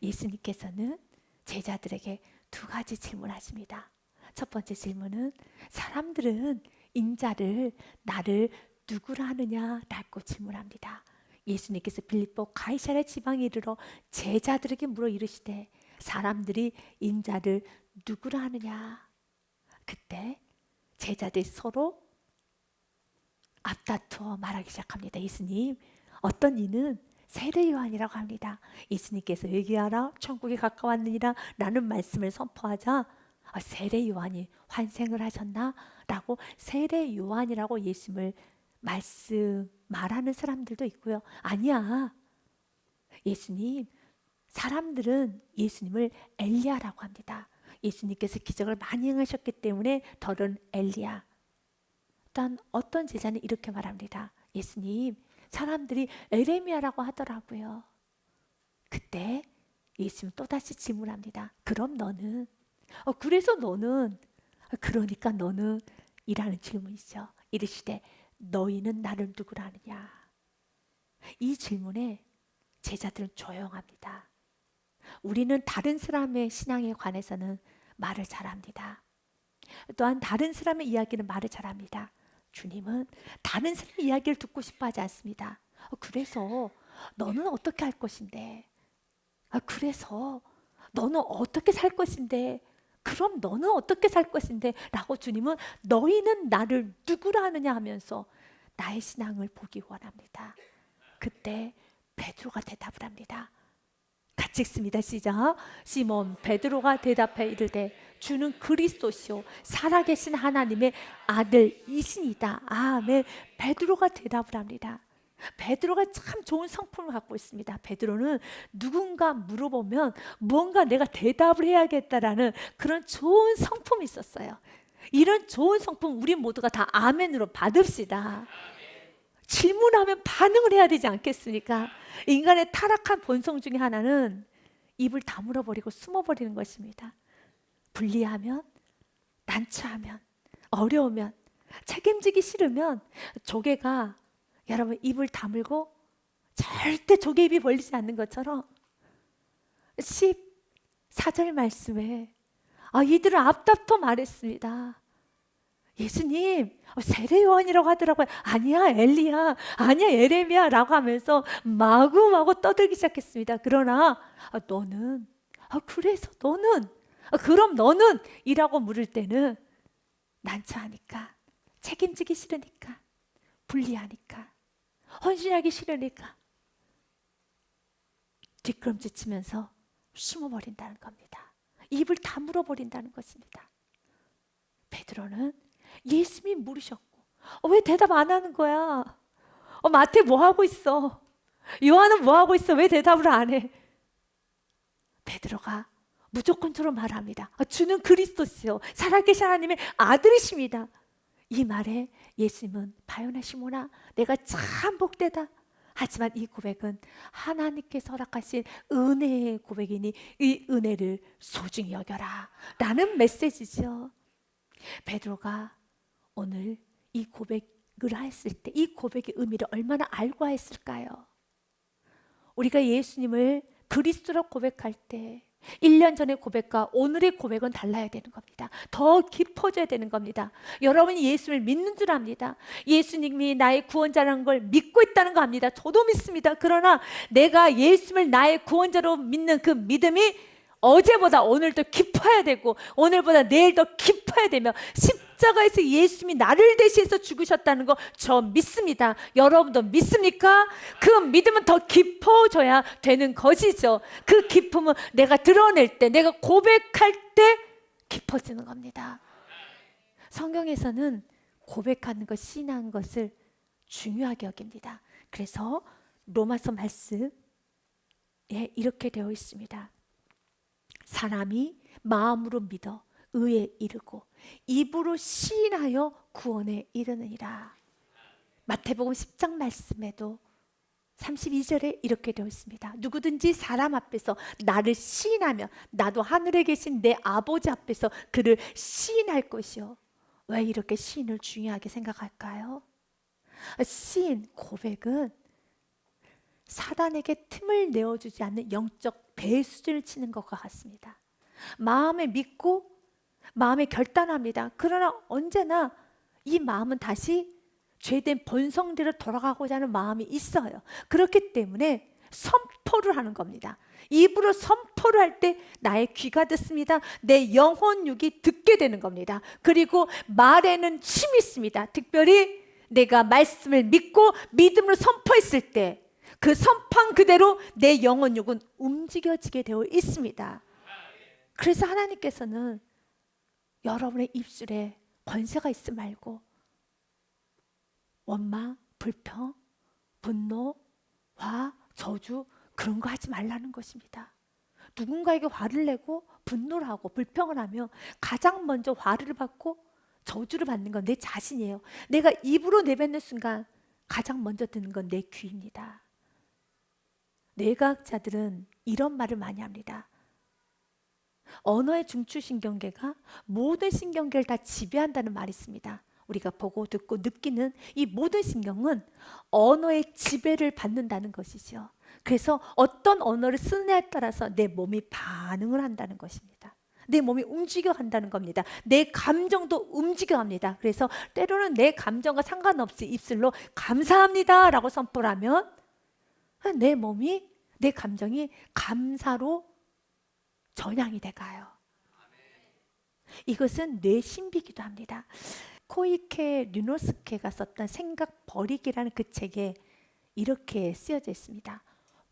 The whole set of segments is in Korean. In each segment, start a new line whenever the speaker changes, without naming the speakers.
예수님께서는 제자들에게 두 가지 질문하십니다. 첫 번째 질문은 사람들은 인자를 나를 누구라 하느냐라고 질문합니다. 예수님께서 빌립보 가이사랴 지방에 이르러 제자들에게 물어 이르시되 사람들이 인자를 누구라 하느냐. 그때 제자들이 서로 앞다투어 말하기 시작합니다. 예수님, 어떤 이는 세례 요한이라고 합니다. 예수님께서 얘기하라 천국이 가까웠느니라 라는 말씀을 선포하자 세례 요한이 환생을 하셨나? 라고 세례 요한이라고 예수님을 말하는 사람들도 있고요. 아니야, 예수님, 사람들은 예수님을 엘리야라고 합니다. 예수님께서 기적을 많이 행하셨기 때문에 더는 엘리야. 또 어떤 제자는 이렇게 말합니다. 예수님, 사람들이 에레미야라고 하더라고요. 그때 예수님 또다시 질문합니다. 그럼 너는? 그래서 너는? 그러니까 너는? 이라는 질문이죠. 이르시되 너희는 나를 누구라 하느냐. 이 질문에 제자들은 조용합니다. 우리는 다른 사람의 신앙에 관해서는 말을 잘합니다. 또한 다른 사람의 이야기는 말을 잘합니다. 주님은 다른 사람의 이야기를 듣고 싶어 하지 않습니다. 그래서 너는 어떻게 할 것인데? 그래서 너는 어떻게 살 것인데? 그럼 너는 어떻게 살 것인데? 라고 주님은 너희는 나를 누구라 하느냐 하면서 나의 신앙을 보기 원합니다. 그때 베드로가 대답을 합니다. 같이 읽습니다. 시작. 시몬 베드로가 대답해 이르되 주는 그리스도시요 살아계신 하나님의 아들이시니이다. 아멘. 베드로가 대답을 합니다. 베드로가 참 좋은 성품을 갖고 있습니다. 베드로는 누군가 물어보면 뭔가 내가 대답을 해야겠다라는 그런 좋은 성품이 있었어요. 이런 좋은 성품 우리 모두가 다 아멘으로 받읍시다. 질문하면 반응을 해야 되지 않겠습니까? 인간의 타락한 본성 중에 하나는 입을 다물어 버리고 숨어 버리는 것입니다. 불리하면, 난처하면, 어려우면, 책임지기 싫으면 조개가 여러분 입을 다물고 절대 조개 입이 벌리지 않는 것처럼 14절 말씀에 이들은 앞다퉈 말했습니다. 예수님, 세례 요한이라고 하더라고요. 아니야, 엘리야. 아니야, 예레미야라고 하면서 마구마구 떠들기 시작했습니다. 그러나 너는, 그래서 너는, 그럼 너는? 이라고 물을 때는 난처하니까, 책임지기 싫으니까, 불리하니까, 헌신하기 싫으니까 뒷걸음질 치면서 숨어버린다는 겁니다. 입을 다물어 버린다는 것입니다. 베드로는 예수님이 물으셨고 왜 대답 안 하는 거야? 마태 뭐 하고 있어? 요한은 뭐 하고 있어? 왜 대답을 안 해? 베드로가 무조건적으로 말합니다. 주는 그리스도시요 살아계신 하나님의 아들이십니다. 이 말에 예수님은 바요나 시몬아 내가 참 복되다. 하지만 이 고백은 하나님께서 허락하신 은혜의 고백이니 이 은혜를 소중히 여겨라 라는 메시지죠. 베드로가 오늘 이 고백을 했을 때 이 고백의 의미를 얼마나 알고 했을까요? 우리가 예수님을 그리스도로 고백할 때 1년 전의 고백과 오늘의 고백은 달라야 되는 겁니다. 더 깊어져야 되는 겁니다. 여러분이 예수를 믿는 줄 압니다. 예수님이 나의 구원자라는 걸 믿고 있다는 거 압니다. 저도 믿습니다. 그러나 내가 예수를 나의 구원자로 믿는 그 믿음이 어제보다 오늘 더 깊어야 되고 오늘보다 내일 더 깊어야 되며 십자가에서 예수님이 나를 대신해서 죽으셨다는 거 저 믿습니다. 여러분도 믿습니까? 그 믿음은 더 깊어져야 되는 것이죠. 그 기쁨은 내가 드러낼 때 내가 고백할 때 깊어지는 겁니다. 성경에서는 고백하는 것, 신앙하는 것을 중요하게 여깁니다. 그래서 로마서 말씀에 이렇게 되어 있습니다. 사람이 마음으로 믿어 의에 이르고 입으로 시인하여 구원에 이르느니라. 마태복음 10장 말씀에도 32절에 이렇게 되어 있습니다. 누구든지 사람 앞에서 나를 시인하면 나도 하늘에 계신 내 아버지 앞에서 그를 시인할 것이요. 왜 이렇게 시인을 중요하게 생각할까요? 시인, 고백은 사단에게 틈을 내어주지 않는 영적 배수진을 치는 것과 같습니다. 마음에 믿고 마음에 결단합니다. 그러나 언제나 이 마음은 다시 죄된 본성대로 돌아가고자 하는 마음이 있어요. 그렇기 때문에 선포를 하는 겁니다. 입으로 선포를 할 때 나의 귀가 듣습니다. 내 영혼 육이 듣게 되는 겁니다. 그리고 말에는 힘이 있습니다. 특별히 내가 말씀을 믿고 믿음으로 선포했을 때 그 선포한 그대로 내 영혼 육은 움직여지게 되어 있습니다. 그래서 하나님께서는 여러분의 입술에 권세가 있지 말고 원망, 불평, 분노, 화, 저주 그런 거 하지 말라는 것입니다. 누군가에게 화를 내고 분노를 하고 불평을 하면 가장 먼저 화를 받고 저주를 받는 건 내 자신이에요. 내가 입으로 내뱉는 순간 가장 먼저 듣는 건 내 귀입니다. 뇌과학자들은 이런 말을 많이 합니다. 언어의 중추신경계가 모든 신경계를 다 지배한다는 말이 있습니다. 우리가 보고 듣고 느끼는 이 모든 신경은 언어의 지배를 받는다는 것이죠. 그래서 어떤 언어를 쓰느냐에 따라서 내 몸이 반응을 한다는 것입니다. 내 몸이 움직여간다는 겁니다. 내 감정도 움직여갑니다. 그래서 때로는 내 감정과 상관없이 입술로 감사합니다 라고 선포를 하면 내 몸이, 내 감정이 감사로 전향이 돼가요. 이것은 뇌신비기도 합니다. 코이케 류노스케가 썼던 생각 버리기라는 그 책에 이렇게 쓰여져 있습니다.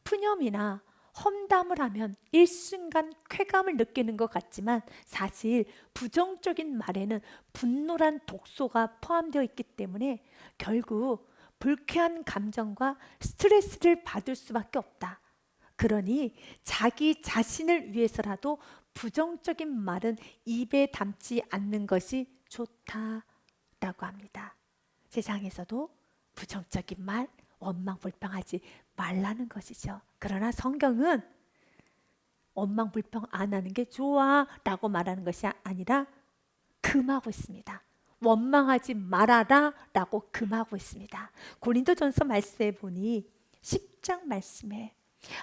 푸념이나 험담을 하면 일순간 쾌감을 느끼는 것 같지만 사실 부정적인 말에는 분노란 독소가 포함되어 있기 때문에 결국 불쾌한 감정과 스트레스를 받을 수밖에 없다. 그러니 자기 자신을 위해서라도 부정적인 말은 입에 담지 않는 것이 좋다라고 합니다. 세상에서도 부정적인 말, 원망, 불평하지 말라는 것이죠. 그러나 성경은 원망, 불평 안 하는 게 좋아라고 말하는 것이 아니라 금하고 있습니다. 원망하지 말아라 라고 금하고 있습니다. 고린도전서 말씀에 보니 10장 말씀에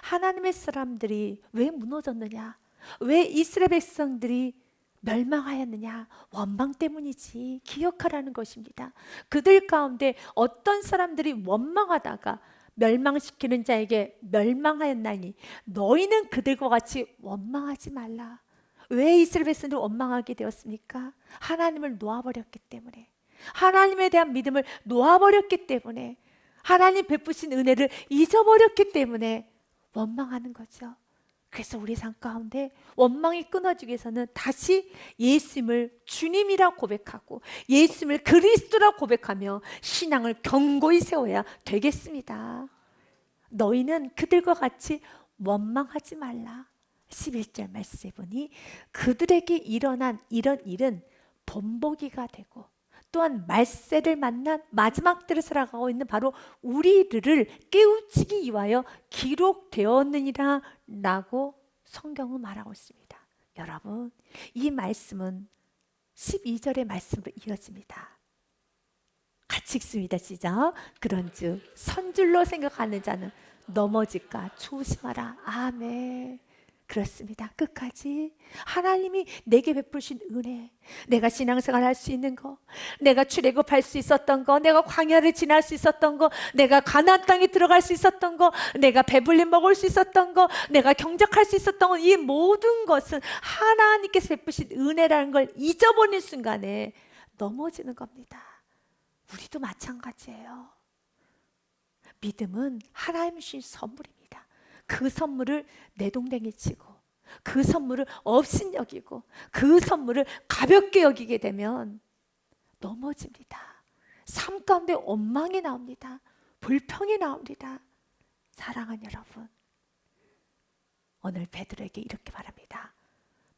하나님의 사람들이 왜 무너졌느냐, 왜 이스라엘 백성들이 멸망하였느냐, 원망 때문이지 기억하라는 것입니다. 그들 가운데 어떤 사람들이 원망하다가 멸망시키는 자에게 멸망하였나니 너희는 그들과 같이 원망하지 말라. 왜 이스라엘 백성들이 원망하게 되었습니까? 하나님을 놓아버렸기 때문에, 하나님에 대한 믿음을 놓아버렸기 때문에, 하나님 베푸신 은혜를 잊어버렸기 때문에 원망하는 거죠. 그래서 우리 삶 가운데 원망이 끊어지기 위해서는 다시 예수님을 주님이라 고백하고 예수님을 그리스도라 고백하며 신앙을 견고히 세워야 되겠습니다. 너희는 그들과 같이 원망하지 말라. 11절 말씀해 보니 그들에게 일어난 이런 일은 본보기가 되고 또한 말세를 만난 마지막 때를 살아가고 있는 바로 우리들을 깨우치기 위하여 기록되었느니라 라고 성경은 말하고 있습니다. 여러분, 이 말씀은 12절의 말씀으로 이어집니다. 같이 읽습니다. 시작. 그런즉 선줄로 생각하는 자는 넘어질까 조심하라. 아멘. 그렇습니다. 끝까지 하나님이 내게 베푸신 은혜, 내가 신앙생활 할 수 있는 거, 내가 출애굽할 수 있었던 거, 내가 광야를 지날 수 있었던 거, 내가 가나안 땅에 들어갈 수 있었던 거, 내가 배불리 먹을 수 있었던 거, 내가 경작할 수 있었던 거, 이 모든 것은 하나님께서 베푸신 은혜라는 걸 잊어버리는 순간에 넘어지는 겁니다. 우리도 마찬가지예요. 믿음은 하나님 주신 선물입니다. 그 선물을 내동댕이 치고 그 선물을 업신여기고 그 선물을 가볍게 여기게 되면 넘어집니다. 삶 가운데 원망이 나옵니다. 불평이 나옵니다. 사랑하는 여러분, 오늘 베드로에게 이렇게 말합니다.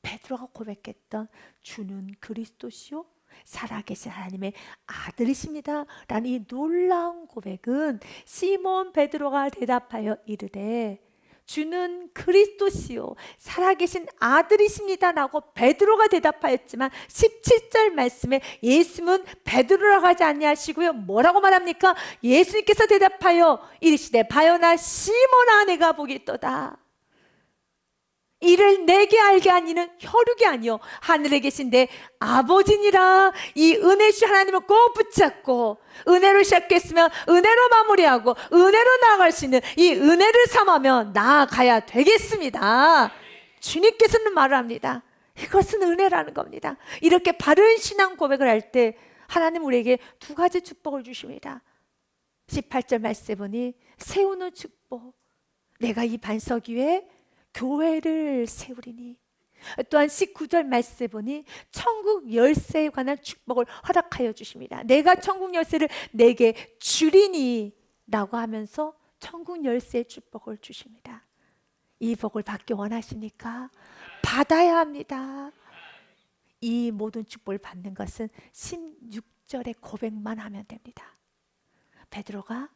베드로가 고백했던 주는 그리스도시요 살아계신 하나님의 아들이십니다 라는 이 놀라운 고백은 시몬 베드로가 대답하여 이르되 주는 그리스도시요 살아계신 아들이십니다 라고 베드로가 대답하였지만 17절 말씀에 예수님은 베드로라고 하지 아니하시고요 뭐라고 말합니까? 예수님께서 대답하여 이르시되 바요나 시몬아 내가 보기 있도다. 이를 내게 알게 하니는 혈육이 아니요 하늘에 계신 내 아버지니라. 이 은혜시 하나님을 꼭 붙잡고 은혜로 시작했으면 은혜로 마무리하고 은혜로 나아갈 수 있는 이 은혜를 삼으며 나아가야 되겠습니다. 주님께서는 말을 합니다. 이것은 은혜라는 겁니다. 이렇게 바른 신앙 고백을 할 때 하나님 우리에게 두 가지 축복을 주십니다. 18절 말씀에 보니 세우는 축복, 내가 이 반석 위에 교회를 세우리니. 또한 19절 말씀에 보니 천국 열쇠에 관한 축복을 허락하여 주십니다. 내가 천국 열쇠를 내게 주리니 라고 하면서 천국 열쇠의 축복을 주십니다. 이 복을 받기 원하십니까? 받아야 합니다. 이 모든 축복을 받는 것은 16절의 고백만 하면 됩니다. 베드로가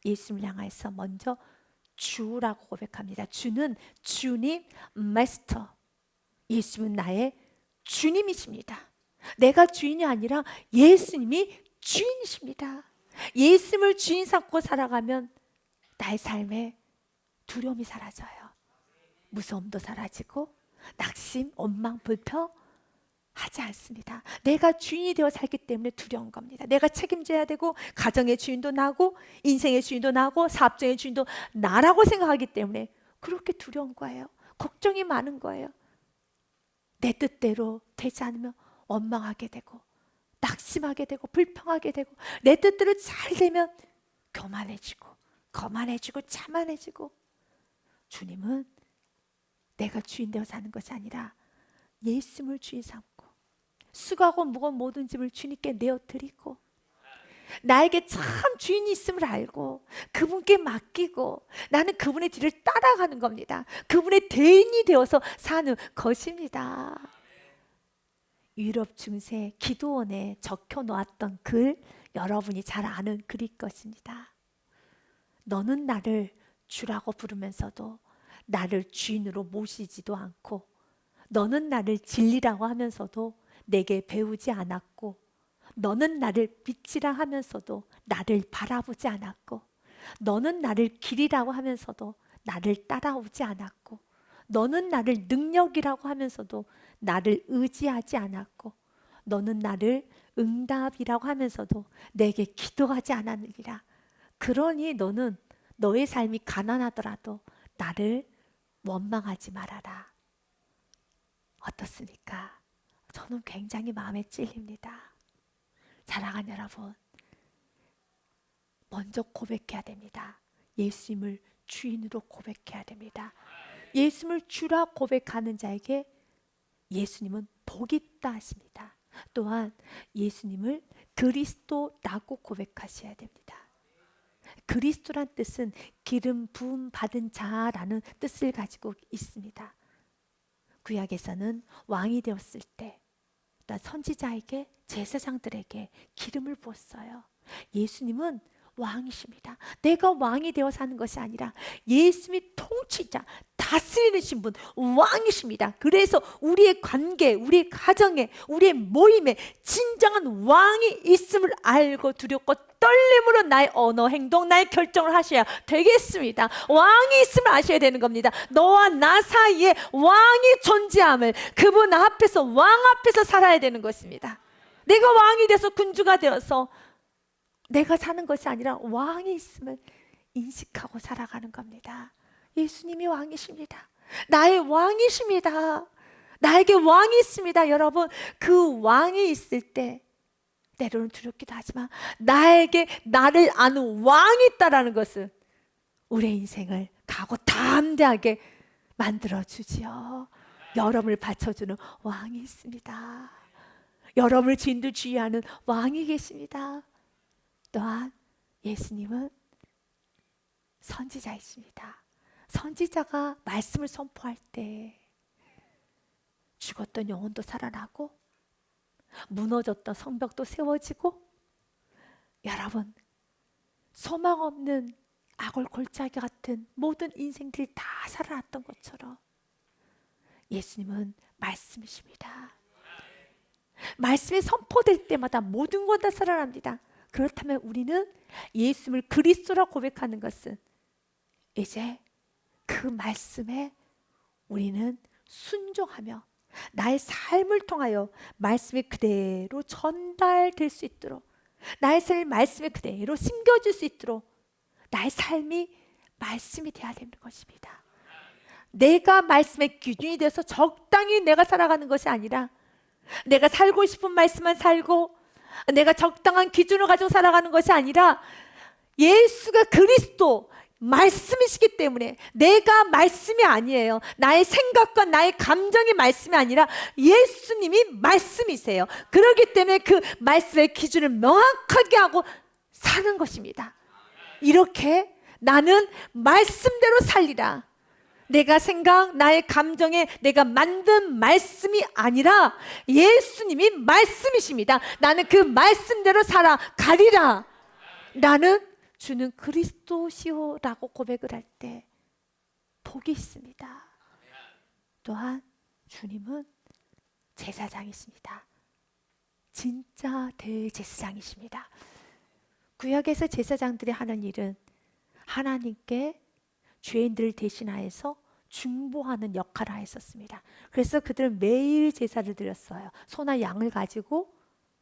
예수님을 향해서 먼저 주라고 고백합니다. 주는 주님, 마스터. 예수님은 나의 주님이십니다. 내가 주인이 아니라 예수님이 주인이십니다. 예수님을 주인 삼고 살아가면 나의 삶에 두려움이 사라져요. 무서움도 사라지고 낙심, 원망, 불평 하지 않습니다. 내가 주인이 되어 살기 때문에 두려운 겁니다. 내가 책임져야 되고 가정의 주인도 나고 인생의 주인도 나고 사업적인 주인도 나라고 생각하기 때문에 그렇게 두려운 거예요. 걱정이 많은 거예요. 내 뜻대로 되지 않으면 원망하게 되고 낙심하게 되고 불평하게 되고 내 뜻대로 잘 되면 교만해지고 거만해지고 자만해지고. 주님은 내가 주인 되어 사는 것이 아니라 예수님을 주인 삼고 수고하고 무거운 모든 짐을 주님께 내어드리고 나에게 참 주인이 있음을 알고 그분께 맡기고 나는 그분의 뒤를 따라가는 겁니다. 그분의 대인이 되어서 사는 것입니다. 유럽 중세 기도원에 적혀 놓았던 글, 여러분이 잘 아는 글일 것입니다. 너는 나를 주라고 부르면서도 나를 주인으로 모시지도 않고 너는 나를 진리라고 하면서도 내게 배우지 않았고 너는 나를 빛이라 하면서도 나를 바라보지 않았고 너는 나를 길이라고 하면서도 나를 따라오지 않았고 너는 나를 능력이라고 하면서도 나를 의지하지 않았고 너는 나를 응답이라고 하면서도 내게 기도하지 않았느니라. 그러니 너는 너의 삶이 가난하더라도 나를 원망하지 말아라. 어떻습니까? 저는 굉장히 마음에 찔립니다. 사랑하는 여러분, 먼저 고백해야 됩니다. 예수님을 주인으로 고백해야 됩니다. 예수님을 주라 고백하는 자에게 예수님은 복이 있다 하십니다. 또한 예수님을 그리스도라고 고백하셔야 됩니다. 그리스도란 뜻은 기름 부음 받은 자라는 뜻을 가지고 있습니다. 구약에서는 왕이 되었을 때 선지자에게 제사장들에게 기름을 부었어요. 예수님은 왕이십니다. 내가 왕이 되어 사는 것이 아니라 예수님이 통치자, 다스리는 분, 왕이십니다. 그래서 우리의 관계, 우리의 가정에, 우리의 모임에 진정한 왕이 있음을 알고 두렵고 떨림으로 나의 언어, 행동, 나의 결정을 하셔야 되겠습니다. 왕이 있음을 아셔야 되는 겁니다. 너와 나 사이에 왕이 존재함을, 그분 앞에서, 왕 앞에서 살아야 되는 것입니다. 내가 왕이 돼서 군주가 되어서 내가 사는 것이 아니라 왕이 있음을 인식하고 살아가는 겁니다. 예수님이 왕이십니다. 나의 왕이십니다. 나에게 왕이 있습니다. 여러분, 그 왕이 있을 때 때로는 두렵기도 하지만 나에게 나를 아는 왕이 있다라는 것은 우리의 인생을 각오 담대하게 만들어주지요. 여러분을 받쳐주는 왕이 있습니다. 여러분을 진두지휘하는 왕이 계십니다. 또한 예수님은 선지자이십니다. 선지자가 말씀을 선포할 때 죽었던 영혼도 살아나고 무너졌던 성벽도 세워지고, 여러분, 소망 없는 악을 골짜기 같은 모든 인생들이 다 살아났던 것처럼 예수님은 말씀이십니다. 말씀이 선포될 때마다 모든 것 다 살아납니다. 그렇다면 우리는 예수님을 그리스도라 고백하는 것은 이제 그 말씀에 우리는 순종하며 나의 삶을 통하여 말씀이 그대로 전달될 수 있도록, 나의 삶이 말씀이 그대로 심겨질 수 있도록 나의 삶이 말씀이 되어야 되는 것입니다. 내가 말씀의 기준이 되어서 적당히 내가 살아가는 것이 아니라, 내가 살고 싶은 말씀만 살고 내가 적당한 기준을 가지고 살아가는 것이 아니라, 예수가 그리스도 말씀이시기 때문에 내가 말씀이 아니에요. 나의 생각과 나의 감정이 말씀이 아니라 예수님이 말씀이세요. 그렇기 때문에 그 말씀의 기준을 명확하게 하고 사는 것입니다. 이렇게 나는 말씀대로 살리라. 내가 생각, 나의 감정에 내가 만든 말씀이 아니라 예수님이 말씀이십니다. 나는 그 말씀대로 살아가리라. 나는 주는 그리스도시오라고 고백을 할 때 복이 있습니다. 또한 주님은 제사장이십니다. 진짜 대제사장이십니다. 구약에서 제사장들이 하는 일은 하나님께 죄인들을 대신하여서 중보하는 역할을 하였었습니다. 그래서 그들은 매일 제사를 드렸어요. 소나 양을 가지고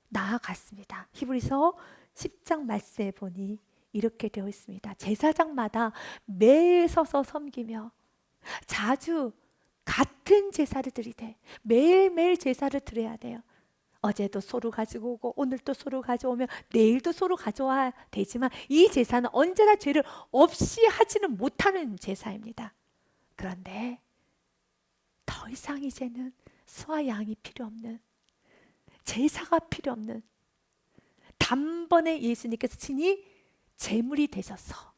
나아갔습니다. 히브리서 10장 말씀에 보니 이렇게 되어 있습니다. 제사장마다 매일 서서 섬기며 자주 같은 제사를 드리되 매일매일 제사를 드려야 돼요. 어제도 소를 가지고 오고 오늘도 소를 가져오며 내일도 소를 가져와야 되지만 이 제사는 언제나 죄를 없이 하지는 못하는 제사입니다. 그런데 더 이상 이제는 소와 양이 필요 없는, 제사가 필요 없는, 단번에 예수님께서 친히 제물이 되셔서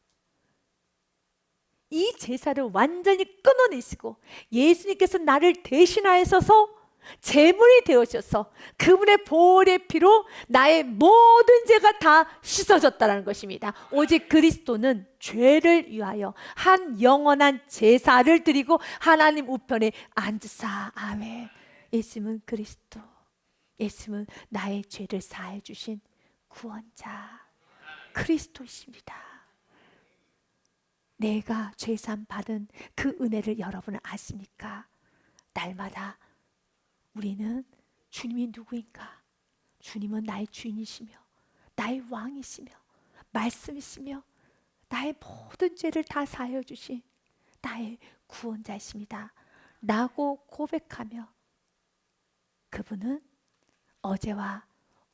이 제사를 완전히 끊어내시고 예수님께서 나를 대신하셔서 제물이 되어셔서 그분의 보혈의 피로 나의 모든 죄가 다 씻어졌다는 것입니다. 오직 그리스도는 죄를 위하여 한 영원한 제사를 드리고 하나님 우편에 앉으사. 아멘. 예수님은 그리스도, 예수님은 나의 죄를 사해 주신 구원자 그리스도이십니다. 내가 죄산 받은 그 은혜를 여러분은 아십니까? 날마다 우리는 주님이 누구인가? 주님은 나의 주인이시며 나의 왕이시며 말씀이시며 나의 모든 죄를 다 사하여 주신 나의 구원자이십니다 라고 고백하며 그분은 어제와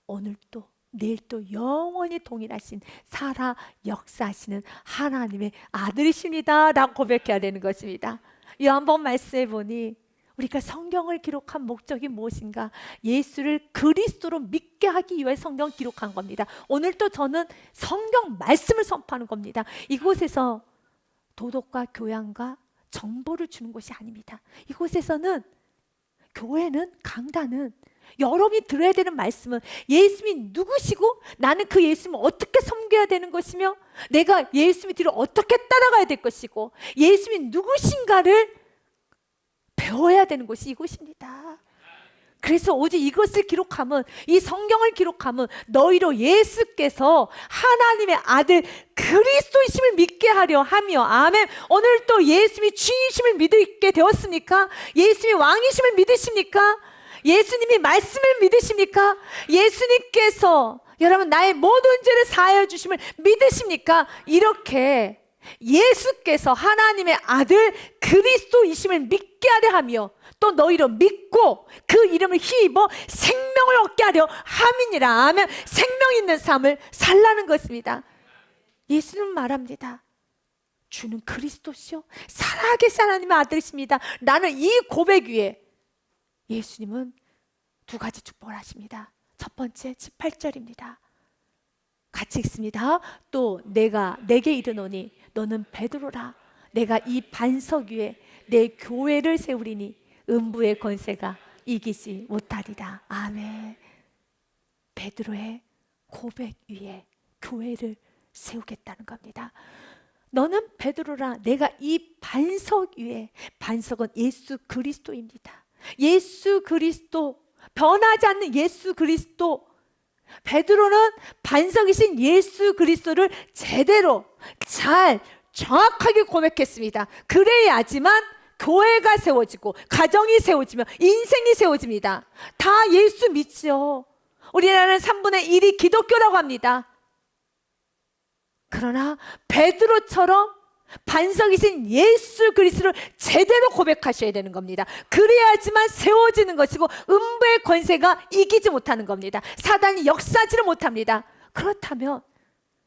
오늘도 내일도 영원히 동일하신 살아 역사하시는 하나님의 아들이십니다 라고 고백해야 되는 것입니다. 요한복음 말씀해 보니 우리가 성경을 기록한 목적이 무엇인가? 예수를 그리스도로 믿게 하기 위해 성경을 기록한 겁니다. 오늘도 저는 성경 말씀을 선포하는 겁니다. 이곳에서 도덕과 교양과 정보를 주는 곳이 아닙니다. 이곳에서는 교회는, 강단은 여러분이 들어야 되는 말씀은 예수님이 누구시고 나는 그 예수님을 어떻게 섬겨야 되는 것이며 내가 예수님의 뒤를 어떻게 따라가야 될 것이고 예수님이 누구신가를 배워야 되는 곳이 이곳입니다. 그래서 오직 이것을 기록하면, 이 성경을 기록하면 너희로 예수께서 하나님의 아들 그리스도이심을 믿게 하려 하며. 아멘. 오늘 또 예수님이 주인이심을 믿게 되었습니까? 예수님이 왕이심을 믿으십니까? 예수님이 말씀을 믿으십니까? 예수님께서 여러분 나의 모든 죄를 사하여 주심을 믿으십니까? 이렇게 예수께서 하나님의 아들 그리스도이심을 믿게 하려 하며 또 너희로 믿고 그 이름을 힘입어 생명을 얻게 하려 함이니라. 아멘. 생명 있는 삶을 살라는 것입니다. 예수는 말합니다. 주는 그리스도시요 살아계신 하나님의 아들이십니다. 나는 이 고백 위에 예수님은 두 가지 축복을 하십니다. 첫 번째 18절입니다. 같이 읽습니다. 또 내가 내게 이르노니 너는 베드로라. 내가 이 반석 위에 내 교회를 세우리니 음부의 권세가 이기지 못하리라. 아멘. 베드로의 고백 위에 교회를 세우겠다는 겁니다. 너는 베드로라. 내가 이 반석 위에, 반석은 예수 그리스도입니다. 예수 그리스도, 변하지 않는 예수 그리스도. 베드로는 반석이신 예수 그리스도를 제대로 잘 정확하게 고백했습니다. 그래야지만 교회가 세워지고 가정이 세워지며 인생이 세워집니다. 다 예수 믿지요. 우리나라는 3분의 1이 기독교라고 합니다. 그러나 베드로처럼 반석이신 예수 그리스도를 제대로 고백하셔야 되는 겁니다. 그래야지만 세워지는 것이고 음부의 권세가 이기지 못하는 겁니다. 사단이 역사하지를 못합니다. 그렇다면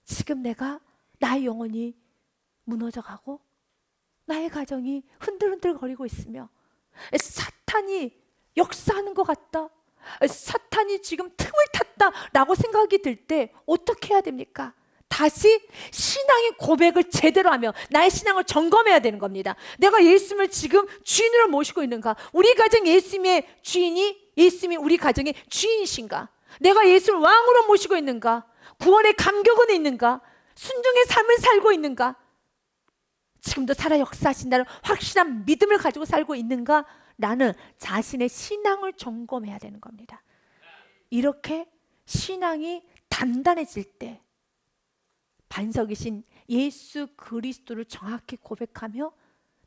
지금 내가 나의 영혼이 무너져가고 나의 가정이 흔들흔들거리고 있으며 사탄이 역사하는 것 같다, 사탄이 지금 틈을 탔다라고 생각이 들 때 어떻게 해야 됩니까? 다시 신앙의 고백을 제대로 하며 나의 신앙을 점검해야 되는 겁니다. 내가 예수님을 지금 주인으로 모시고 있는가? 우리 가정 예수님의 주인이, 예수님이 우리 가정의 주인이신가? 내가 예수를 왕으로 모시고 있는가? 구원의 감격은 있는가? 순종의 삶을 살고 있는가? 지금도 살아 역사하신다는 확실한 믿음을 가지고 살고 있는가? 라는 자신의 신앙을 점검해야 되는 겁니다. 이렇게 신앙이 단단해질 때 반석이신 예수 그리스도를 정확히 고백하며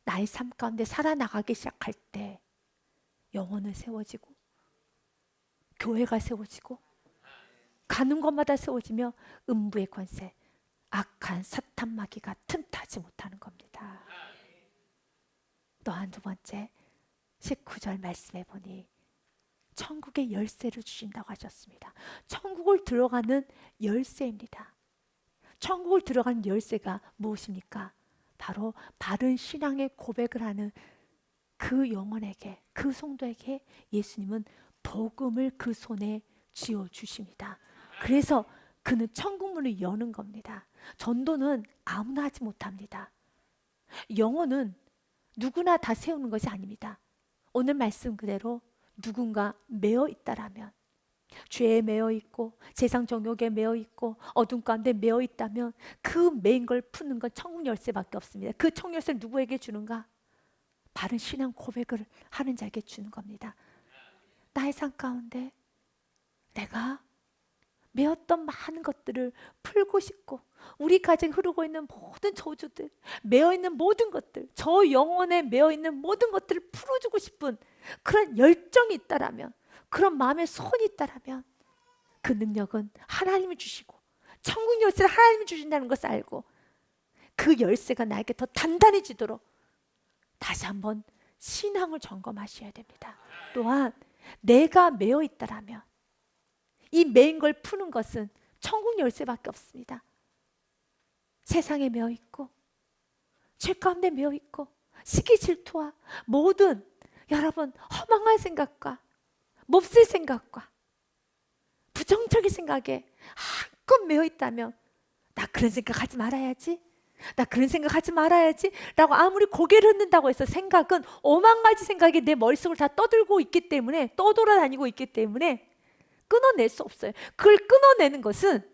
나의 삶 가운데 살아나가기 시작할 때 영혼은 세워지고 교회가 세워지고 가는 곳마다 세워지며 음부의 권세, 악한 사탄 마귀가 틈타지 못하는 겁니다. 또한 두 번째 19절 말씀해 보니 천국의 열쇠를 주신다고 하셨습니다. 천국을 들어가는 열쇠입니다. 천국을 들어가는 열쇠가 무엇입니까? 바로 바른 신앙의 고백을 하는 그 영혼에게, 그 성도에게 예수님은 복음을 그 손에 쥐어 주십니다. 그래서 그는 천국문을 여는 겁니다. 전도는 아무나 하지 못합니다. 영혼은 누구나 다 세우는 것이 아닙니다. 오늘 말씀 그대로 누군가 매어 있다라면, 죄에 매어 있고 세상 정욕에 매어 있고 어둠 가운데 매어 있다면 그 매인 걸 푸는 건 천국 열쇠밖에 없습니다. 그 천국 열쇠를 누구에게 주는가? 바른 신앙 고백을 하는 자에게 주는 겁니다. 나의 삶 가운데 내가 매었던 많은 것들을 풀고 싶고 우리 가정에 흐르고 있는 모든 저주들, 매어있는 모든 것들, 저 영혼에 매어있는 모든 것들을 풀어주고 싶은 그런 열정이 있다라면, 그런 마음의 소원이 있다라면 그 능력은 하나님이 주시고 천국 열쇠를 하나님이 주신다는 것을 알고 그 열쇠가 나에게 더 단단해지도록 다시 한번 신앙을 점검하셔야 됩니다. 또한 내가 매어 있다라면 이 매인 걸 푸는 것은 천국 열쇠밖에 없습니다. 세상에 매어 있고 죄 가운데 매어 있고 시기 질투와 모든 여러분 허망한 생각과 몹쓸 생각과 부정적인 생각에 한껏 매어 있다면 나 그런 생각 하지 말아야지, 나 그런 생각 하지 말아야지 라고 아무리 고개를 흔든다고 해서 생각은 오만 가지 생각이 내 머릿속을 다 떠들고 있기 때문에, 떠돌아다니고 있기 때문에 끊어낼 수 없어요. 그걸 끊어내는 것은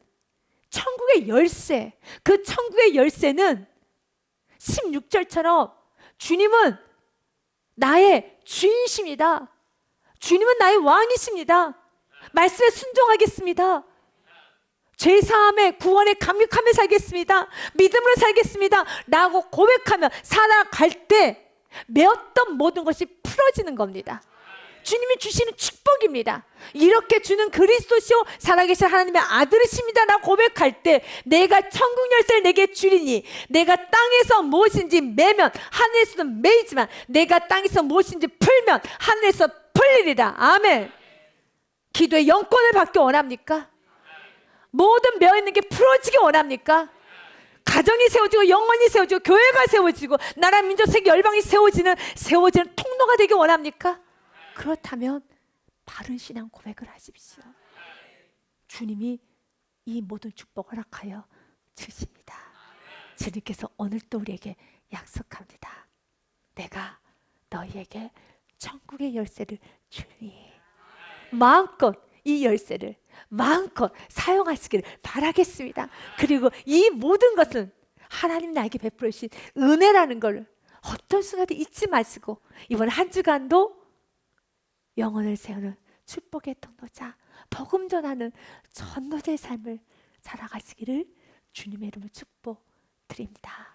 천국의 열쇠, 그 천국의 열쇠는 16절처럼 주님은 나의 주인이십니다. 주님은 나의 왕이십니다. 말씀에 순종하겠습니다. 죄사함에 구원에 감격하며 살겠습니다. 믿음으로 살겠습니다 라고 고백하며 살아갈 때 매었던 모든 것이 풀어지는 겁니다. 주님이 주시는 축복입니다. 이렇게 주는 그리스도시요 살아계신 하나님의 아들이십니다 라고 고백할 때 내가 천국 열쇠를 내게 주리니 내가 땅에서 무엇인지 매면 하늘에서도 매이지만 내가 땅에서 무엇인지 풀면 하늘에서 풀리리라. 아멘. 기도의 영권을 받기 원합니까? 모든 매어있는 게 풀어지기 원합니까? 가정이 세워지고 영혼이 세워지고 교회가 세워지고 나라 민족 세계 열방이 세워지는 통로가 되기 원합니까? 그렇다면 바른 신앙 고백을 하십시오. 주님이 이 모든 축복을 허락하여 주십니다. 주님께서 오늘 또 우리에게 약속합니다. 내가 너희에게 천국의 열쇠를 주니 마음껏 이 열쇠를 마음껏 사용하시기를 바라겠습니다. 그리고 이 모든 것은 하나님 나에게 베풀어 주신 은혜라는 걸 어떤 순간도 잊지 마시고 이번 한 주간도 영혼을 세우는 축복의 통로자, 복음 전하는 전도자의 삶을 살아가시기를 주님의 이름으로 축복드립니다.